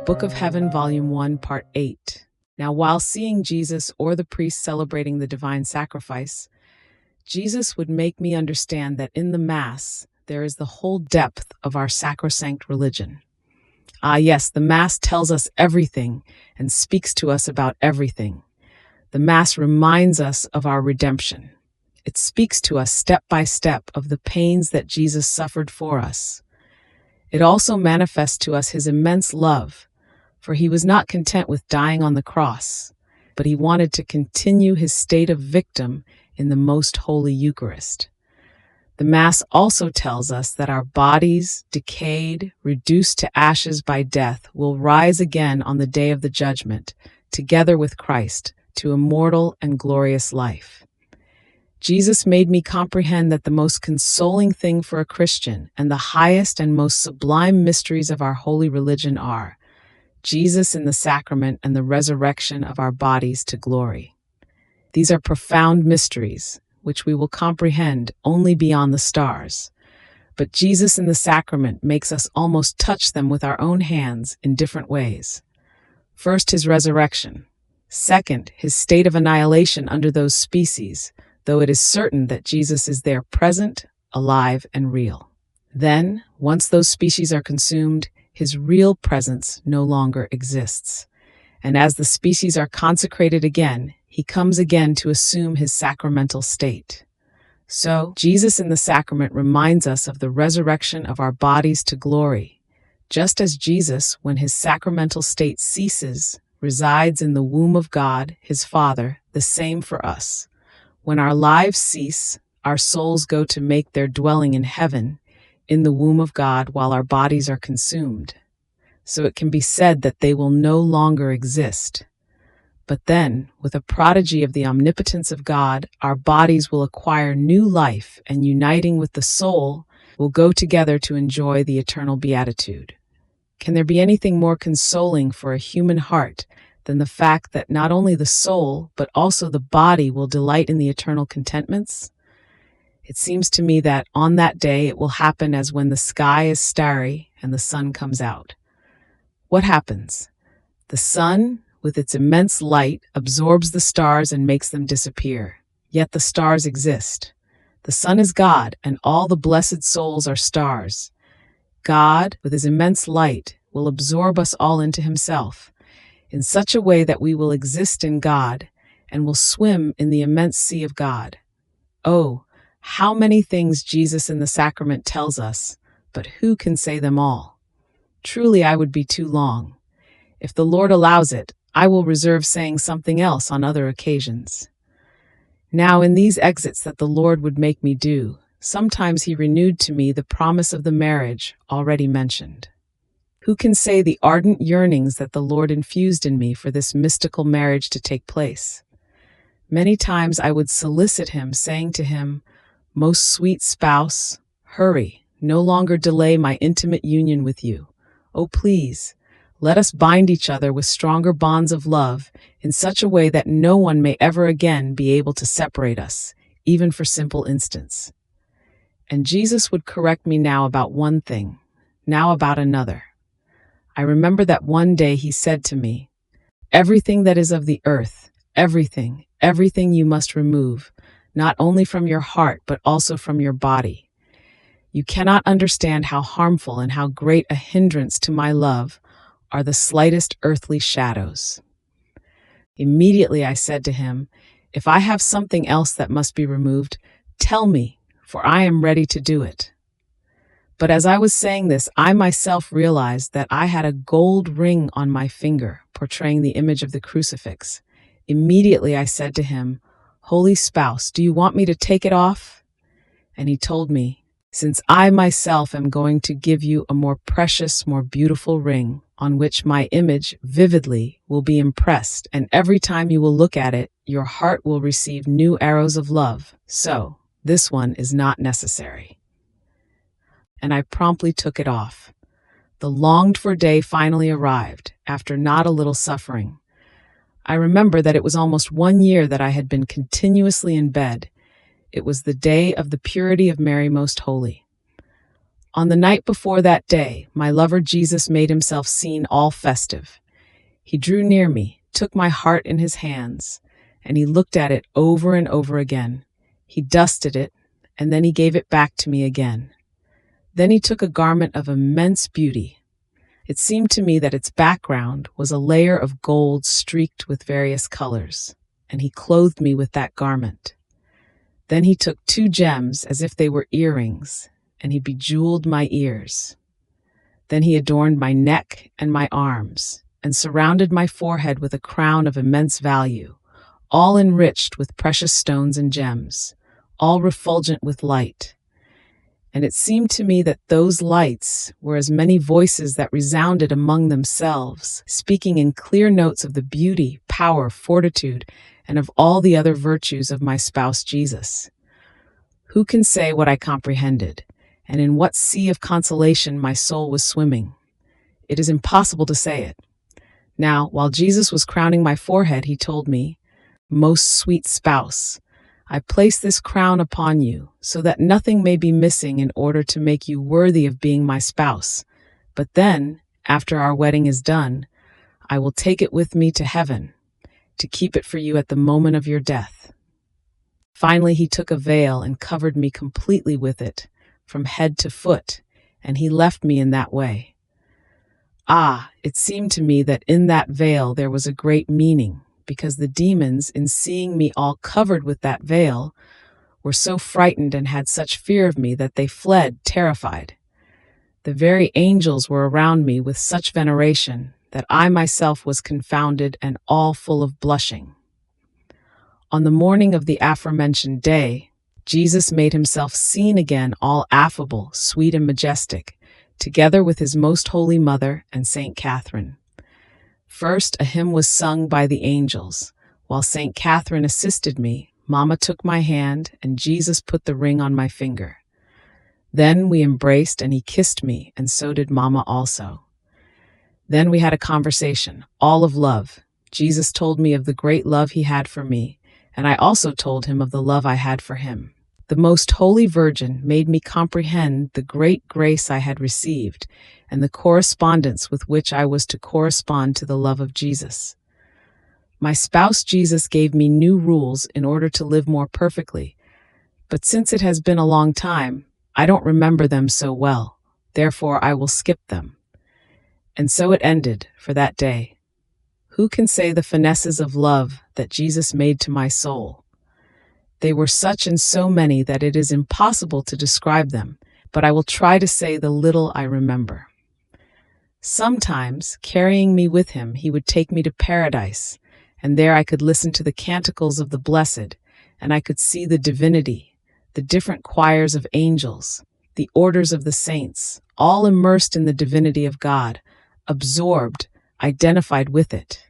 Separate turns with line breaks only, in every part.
Book of Heaven, Volume 1, Part 8. Now, while seeing Jesus or the priest celebrating the divine sacrifice, Jesus would make me understand that in the Mass, there is the whole depth of our sacrosanct religion. Yes, the Mass tells us everything and speaks to us about everything. The Mass reminds us of our redemption. It speaks to us step by step of the pains that Jesus suffered for us. It also manifests to us his immense love, for he was not content with dying on the cross, but he wanted to continue his state of victim in the most holy Eucharist. The Mass also tells us that our bodies, decayed, reduced to ashes by death, will rise again on the day of the judgment, together with Christ, to immortal and glorious life. Jesus made me comprehend that the most consoling thing for a Christian and the highest and most sublime mysteries of our holy religion are Jesus in the sacrament and the resurrection of our bodies to glory. These are profound mysteries, which we will comprehend only beyond the stars. But Jesus in the sacrament makes us almost touch them with our own hands in different ways. First, his resurrection. Second, his state of annihilation under those species, though it is certain that Jesus is there present, alive, and real. Then, once those species are consumed, his real presence no longer exists. And as the species are consecrated again, he comes again to assume his sacramental state. So, Jesus in the sacrament reminds us of the resurrection of our bodies to glory, just as Jesus, when his sacramental state ceases, resides in the womb of God, his Father, the same for us. When our lives cease, our souls go to make their dwelling in heaven, in the womb of God, while our bodies are consumed. So it can be said that they will no longer exist. But then, with a prodigy of the omnipotence of God, our bodies will acquire new life and, uniting with the soul, will go together to enjoy the eternal beatitude. Can there be anything more consoling for a human heart than the fact that not only the soul, but also the body will delight in the eternal contentments? It seems to me that on that day it will happen as when the sky is starry and the sun comes out. What happens? The sun, with its immense light, absorbs the stars and makes them disappear. Yet the stars exist. The sun is God, and all the blessed souls are stars. God, with his immense light, will absorb us all into himself, in such a way that we will exist in God and will swim in the immense sea of God. Oh, how many things Jesus in the sacrament tells us, but who can say them all? Truly, I would be too long. If the Lord allows it, I will reserve saying something else on other occasions. Now, in these exits that the Lord would make me do, sometimes he renewed to me the promise of the marriage already mentioned. Who can say the ardent yearnings that the Lord infused in me for this mystical marriage to take place? Many times I would solicit him, saying to him, "Most sweet spouse, hurry, no longer delay my intimate union with you. Oh, please, let us bind each other with stronger bonds of love in such a way that no one may ever again be able to separate us, even for simple instants." And Jesus would correct me now about one thing, now about another. I remember that one day he said to me, "Everything that is of the earth, everything you must remove, not only from your heart, but also from your body. You cannot understand how harmful and how great a hindrance to my love are the slightest earthly shadows." Immediately I said to him, "If I have something else that must be removed, tell me, for I am ready to do it." But as I was saying this, I myself realized that I had a gold ring on my finger, portraying the image of the crucifix. Immediately I said to him, "Holy spouse, do you want me to take it off?" And he told me, "Since I myself am going to give you a more precious, more beautiful ring, on which my image vividly will be impressed, and every time you will look at it, your heart will receive new arrows of love. So, this one is not necessary." And I promptly took it off. The longed-for day finally arrived, after not a little suffering. I remember that it was almost 1 year that I had been continuously in bed. It was the day of the purity of Mary Most Holy. On the night before that day, my lover Jesus made himself seen all festive. He drew near me, took my heart in his hands, and he looked at it over and over again. He dusted it, and then he gave it back to me again. Then he took a garment of immense beauty. It seemed to me that its background was a layer of gold streaked with various colors, and he clothed me with that garment. Then he took 2 gems as if they were earrings, and he bejeweled my ears. Then he adorned my neck and my arms, and surrounded my forehead with a crown of immense value, all enriched with precious stones and gems, all refulgent with light. And it seemed to me that those lights were as many voices that resounded among themselves, speaking in clear notes of the beauty, power, fortitude, and of all the other virtues of my spouse Jesus. Who can say what I comprehended, and in what sea of consolation my soul was swimming? It is impossible to say it. Now, while Jesus was crowning my forehead, he told me, "Most sweet spouse, I place this crown upon you, so that nothing may be missing in order to make you worthy of being my spouse. But then, after our wedding is done, I will take it with me to heaven, to keep it for you at the moment of your death." Finally, he took a veil and covered me completely with it, from head to foot, and he left me in that way. Ah, it seemed to me that in that veil there was a great meaning, because the demons, in seeing me all covered with that veil, were so frightened and had such fear of me that they fled, terrified. The very angels were around me with such veneration that I myself was confounded and all full of blushing. On the morning of the aforementioned day, Jesus made himself seen again, all affable, sweet, and majestic, together with his most holy mother and Saint Catherine. First, a hymn was sung by the angels. While Saint Catherine assisted me, Mama took my hand, and Jesus put the ring on my finger. Then we embraced, and he kissed me, and so did Mama also. Then we had a conversation, all of love. Jesus told me of the great love he had for me, and I also told him of the love I had for him. The Most Holy Virgin made me comprehend the great grace I had received and the correspondence with which I was to correspond to the love of Jesus. My spouse Jesus gave me new rules in order to live more perfectly, but since it has been a long time, I don't remember them so well. Therefore, I will skip them. And so it ended for that day. Who can say the finesses of love that Jesus made to my soul? They were such and so many that it is impossible to describe them, but I will try to say the little I remember. Sometimes, carrying me with him, he would take me to paradise, and there I could listen to the canticles of the blessed, and I could see the divinity, the different choirs of angels, the orders of the saints, all immersed in the divinity of God, absorbed, identified with it.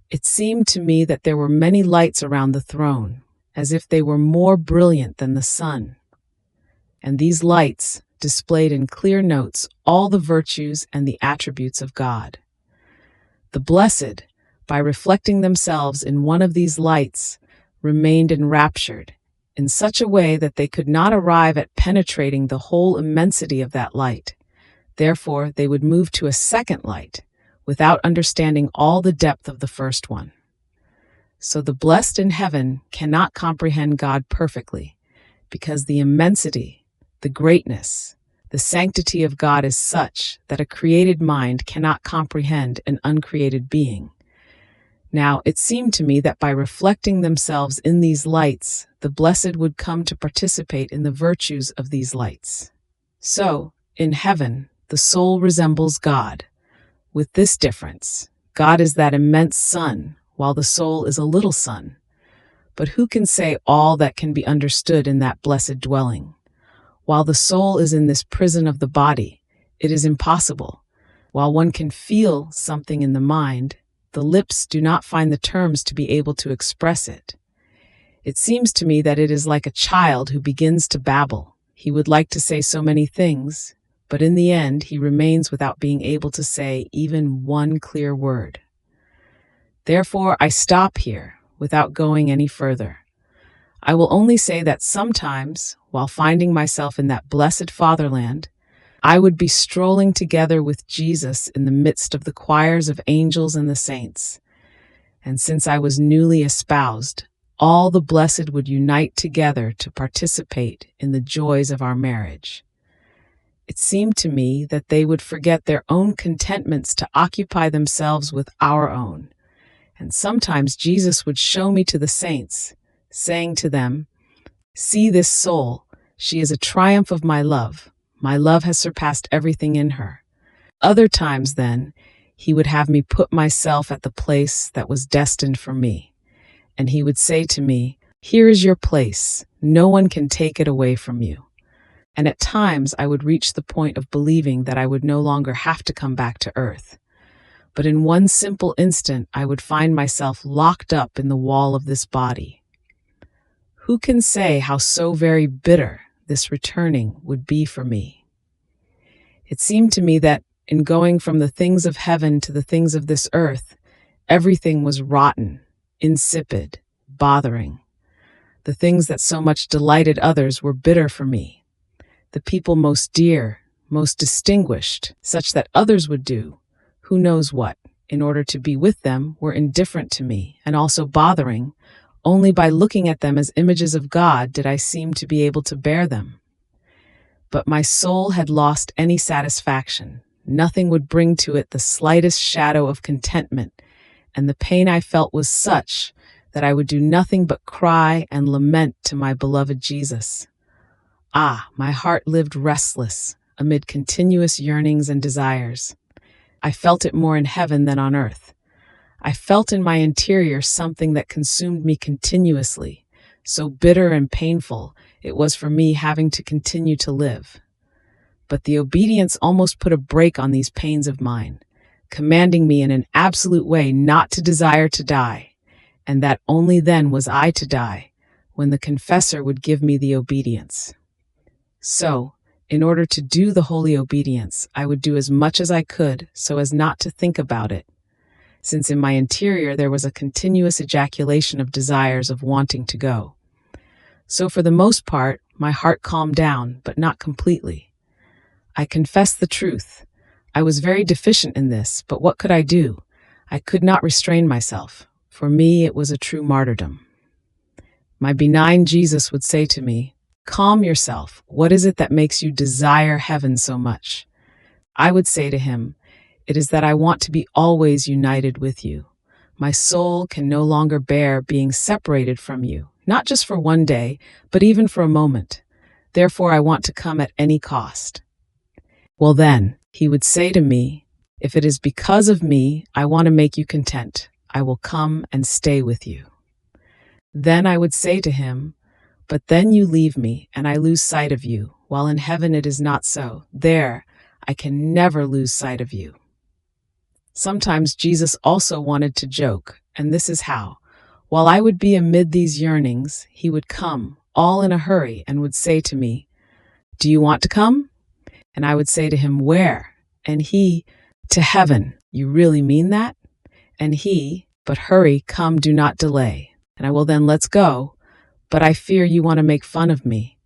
It seemed to me that there were many lights around the throne, as if they were more brilliant than the sun. And these lights displayed in clear notes all the virtues and the attributes of God. The blessed, by reflecting themselves in one of these lights, remained enraptured, in such a way that they could not arrive at penetrating the whole immensity of that light. Therefore, they would move to a second light, without understanding all the depth of the first one. So the blessed in heaven cannot comprehend God perfectly, because the immensity, the greatness, the sanctity of God is such that a created mind cannot comprehend an uncreated being. Now, it seemed to me that by reflecting themselves in these lights, the blessed would come to participate in the virtues of these lights. So, in heaven, the soul resembles God, with this difference: God is that immense sun, while the soul is a little sun. But who can say all that can be understood in that blessed dwelling? While the soul is in this prison of the body, it is impossible. While one can feel something in the mind, the lips do not find the terms to be able to express it. It seems to me that it is like a child who begins to babble. He would like to say so many things, but in the end he remains without being able to say even one clear word. Therefore, I stop here, without going any further. I will only say that sometimes, while finding myself in that blessed fatherland, I would be strolling together with Jesus in the midst of the choirs of angels and the saints. And since I was newly espoused, all the blessed would unite together to participate in the joys of our marriage. It seemed to me that they would forget their own contentments to occupy themselves with our own. And sometimes Jesus would show me to the saints, saying to them, "See this soul, she is a triumph of my love. My love has surpassed everything in her." Other times, then, he would have me put myself at the place that was destined for me. And he would say to me, "Here is your place. No one can take it away from you." And at times I would reach the point of believing that I would no longer have to come back to earth. But in one simple instant, I would find myself locked up in the wall of this body. Who can say how so very bitter this returning would be for me? It seemed to me that in going from the things of heaven to the things of this earth, everything was rotten, insipid, bothering. The things that so much delighted others were bitter for me. The people most dear, most distinguished, such that others would do who knows what, in order to be with them, were indifferent to me and also bothering. Only by looking at them as images of God did I seem to be able to bear them. But my soul had lost any satisfaction. Nothing would bring to it the slightest shadow of contentment, and the pain I felt was such that I would do nothing but cry and lament to my beloved Jesus. Ah, my heart lived restless amid continuous yearnings and desires. I felt it more in heaven than on earth. I felt in my interior something that consumed me continuously, so bitter and painful it was for me having to continue to live. But the obedience almost put a brake on these pains of mine, commanding me in an absolute way not to desire to die, and that only then was I to die, when the confessor would give me the obedience. So, in order to do the holy obedience, I would do as much as I could so as not to think about it, since in my interior there was a continuous ejaculation of desires of wanting to go. So for the most part, my heart calmed down, but not completely. I confess the truth. I was very deficient in this, but what could I do? I could not restrain myself. For me, it was a true martyrdom. My benign Jesus would say to me, "Calm yourself. What is it that makes you desire heaven so much?" I would say to him, "It is that I want to be always united with you. My soul can no longer bear being separated from you, not just for one day, but even for a moment. Therefore, I want to come at any cost." Well then, he would say to me, "If it is because of me, I want to make you content. I will come and stay with you." Then I would say to him, "But then you leave me, and I lose sight of you, while in heaven it is not so. There, I can never lose sight of you." Sometimes Jesus also wanted to joke, and this is how. While I would be amid these yearnings, he would come, all in a hurry, and would say to me, "Do you want to come?" And I would say to him, "Where?" And he, "To heaven." "You really mean that?" And he, "But hurry, come, do not delay." And I will then, "Let's go." "But I fear you want to make fun of me."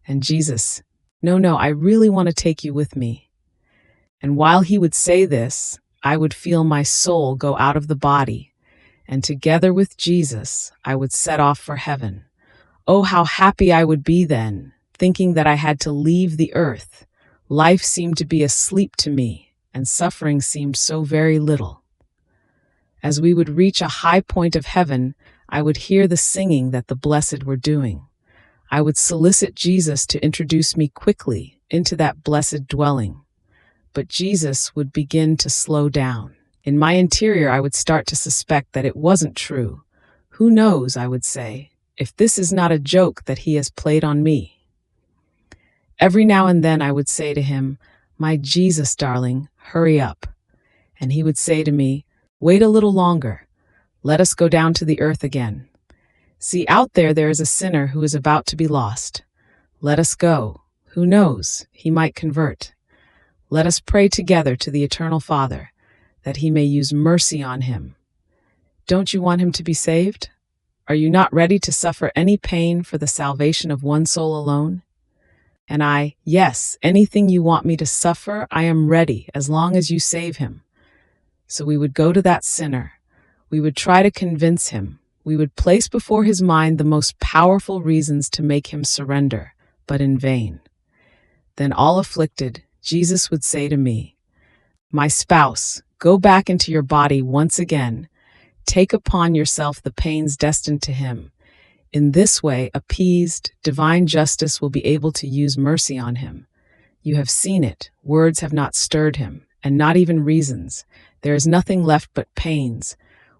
And Jesus, No, I really want to take you with me." And while he would say this, I would feel my soul go out of the body, and together with Jesus, I would set off for heaven. Oh, how happy I would be then, thinking that I had to leave the earth. Life seemed to be asleep to me, and suffering seemed so very little. As we would reach a high point of heaven, I would hear the singing that the blessed were doing. I would solicit Jesus to introduce me quickly into that blessed dwelling. But Jesus would begin to slow down. In my interior, I would start to suspect that it wasn't true. Who knows, I would say, if this is not a joke that he has played on me. Every now and then I would say to him, "My Jesus, darling, hurry up." And he would say to me, "Wait a little longer. Let us go down to the earth again. See, out there is a sinner who is about to be lost. Let us go. Who knows, he might convert. Let us pray together to the Eternal Father, that he may use mercy on him. Don't you want him to be saved? Are you not ready to suffer any pain for the salvation of one soul alone?" And I, yes, anything you want me to suffer, I am ready, as long as you save him. So we would go to that sinner. We would try to convince him. We would place before his mind the most powerful reasons to make him surrender, but in vain. Then, all afflicted, Jesus would say to me, "My spouse, go back into your body once again. Take upon yourself the pains destined to him. In this way, appeased, divine justice will be able to use mercy on him. You have seen it. Words have not stirred him, and not even reasons. There is nothing left but pains,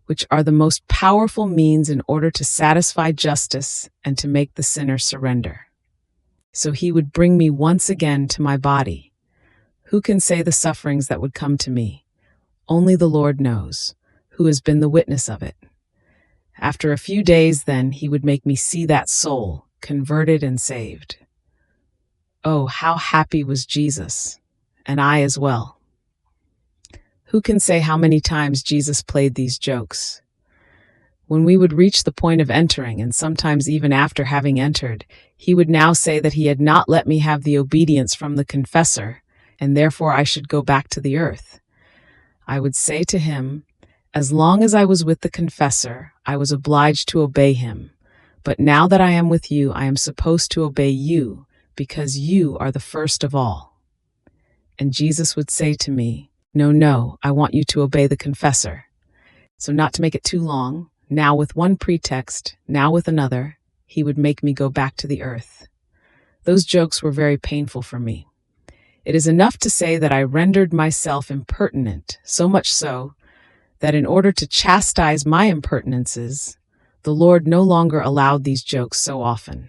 which are the most powerful means in order to satisfy justice and to make the sinner surrender." So he would bring me once again to my body. Who can say the sufferings that would come to me? Only the Lord knows, who has been the witness of it. After a few days, then, he would make me see that soul, converted and saved. Oh, how happy was Jesus, and I as well. Who can say how many times Jesus played these jokes? When we would reach the point of entering, and sometimes even after having entered, he would now say that he had not let me have the obedience from the confessor, and therefore I should go back to the earth. I would say to him, as long as I was with the confessor, I was obliged to obey him. But now that I am with you, I am supposed to obey you, because you are the first of all. And Jesus would say to me, No, I want you to obey the confessor. So, not to make it too long, now with one pretext, now with another, he would make me go back to the earth. Those jokes were very painful for me. It is enough to say that I rendered myself impertinent, so much so that in order to chastise my impertinences, the Lord no longer allowed these jokes so often.